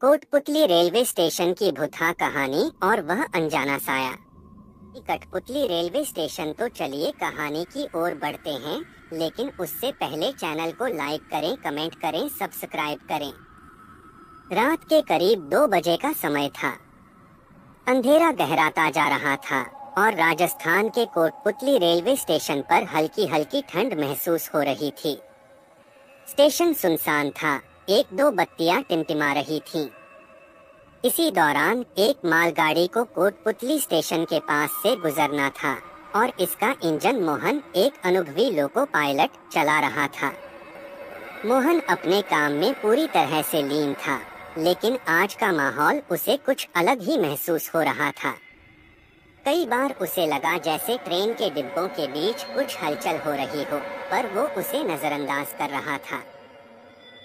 Kotputli railway station की भुतहा कहानी और वह अनजाना साया। कठपुतली रेलवे स्टेशन। तो चलिए कहानी की ओर बढ़ते हैं, लेकिन उससे पहले चैनल को लाइक करें, कमेंट करें, सब्सक्राइब करें। रात के करीब 2 बजे का समय था। अंधेरा गहराता जा रहा था और राजस्थान के कोटपुतली रेलवे स्टेशन पर हल्की हल्की ठंड महसूस हो रही थी। स्टेशन सुनसान था, 1-2 बत्तियां टिमटिमा रही थीं। इसी दौरान एक मालगाड़ी को कोटपुतली स्टेशन के पास से गुजरना था और इसका इंजन मोहन, एक अनुभवी लोको पायलट, चला रहा था। मोहन अपने काम में पूरी तरह से लीन था, लेकिन आज का माहौल उसे कुछ अलग ही महसूस हो रहा था। कई बार उसे लगा जैसे ट्रेन के डिब्बों के बीच कुछ हलचल हो रही हो, पर वो उसे नजरअंदाज कर रहा था।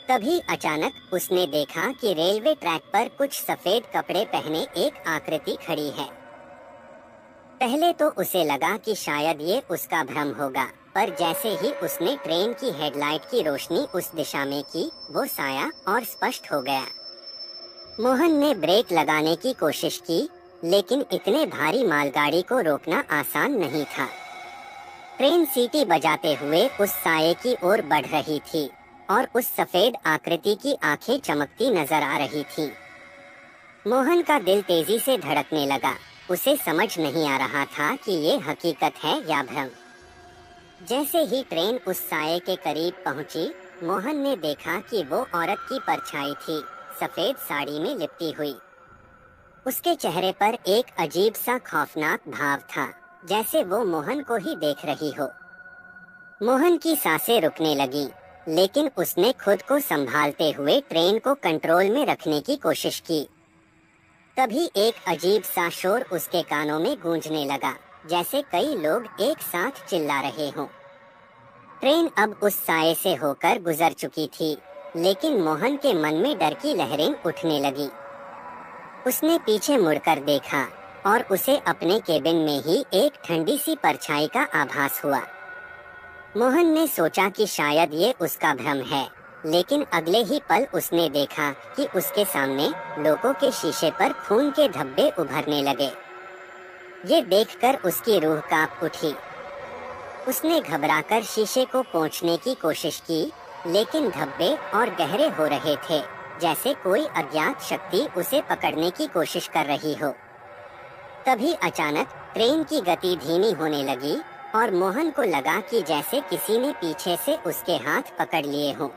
तभी अचानक उसने देखा कि रेलवे ट्रैक पर कुछ सफेद कपड़े पहने एक आकृति खड़ी है। पहले तो उसे लगा कि शायद ये उसका भ्रम होगा, पर जैसे ही उसने ट्रेन की हेडलाइट की रोशनी उस दिशा में की, वो साया और स्पष्ट हो गया। मोहन ने ब्रेक लगाने की कोशिश की, लेकिन इतने भारी मालगाड़ी को रोकना आसान नहीं था। ट्रेन सीटी बजाते हुए उस साये की ओर बढ़ रही थी और उस सफेद आकृति की आंखें चमकती नजर आ रही थीं। मोहन का दिल तेजी से धड़कने लगा। उसे समझ नहीं आ रहा था कि ये हकीकत है या भ्रम। जैसे ही ट्रेन उस साये के करीब पहुंची, मोहन ने देखा कि वो औरत की परछाई थी, सफेद साड़ी में लिपटी हुई। उसके चेहरे पर एक अजीब सा खौफनाक भाव था, जैसे वो मोहन को ही देख रही हो। मोहन की सांसें रुकने लगी, लेकिन उसने खुद को संभालते हुए ट्रेन को कंट्रोल में रखने की कोशिश की। तभी एक अजीब सा शोर उसके कानों में गूंजने लगा, जैसे कई लोग एक साथ चिल्ला रहे हों। ट्रेन अब उस साये से होकर गुजर चुकी थी, लेकिन मोहन के मन में डर की लहरें उठने लगी। उसने पीछे मुड़कर देखा और उसे अपने केबिन में ही एक ठंडी सी परछाई का आभास हुआ। मोहन ने सोचा कि शायद ये उसका भ्रम है, लेकिन अगले ही पल उसने देखा कि उसके सामने लोको के शीशे पर खून के धब्बे उभरने लगे। ये देखकर उसकी रूह कांप उठी। उसने घबराकर शीशे को पोंछने की कोशिश की, लेकिन धब्बे और गहरे हो रहे थे, जैसे कोई अज्ञात शक्ति उसे पकड़ने की कोशिश कर रही हो। तभी अचानक ट्रेन की गति धीमी होने लगी और मोहन को लगा कि जैसे किसी ने पीछे से उसके हाथ पकड़ लिए हों।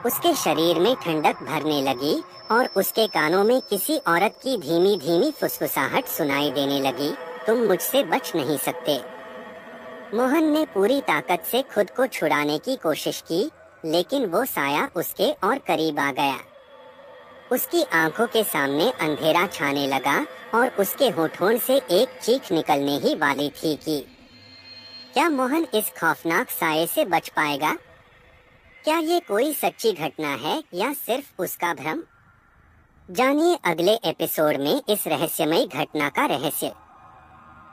उसके शरीर में ठंडक भरने लगी और उसके कानों में किसी औरत की धीमी धीमी फुसफुसाहट सुनाई देने लगी, तुम मुझसे बच नहीं सकते। मोहन ने पूरी ताकत से खुद को छुड़ाने की कोशिश की, लेकिन वो साया उसके और करीब आ गया। उसकी आंखों के सामने अंधेरा छाने लगा और उसके होठों से एक चीख निकलने ही वाली थी कि क्या मोहन इस खौफनाक साये से बच पाएगा? क्या ये कोई सच्ची घटना है या सिर्फ उसका भ्रम? जानिए अगले एपिसोड में इस रहस्यमयी घटना का रहस्य।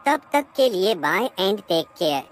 तब तक के लिए बाय एंड टेक केयर।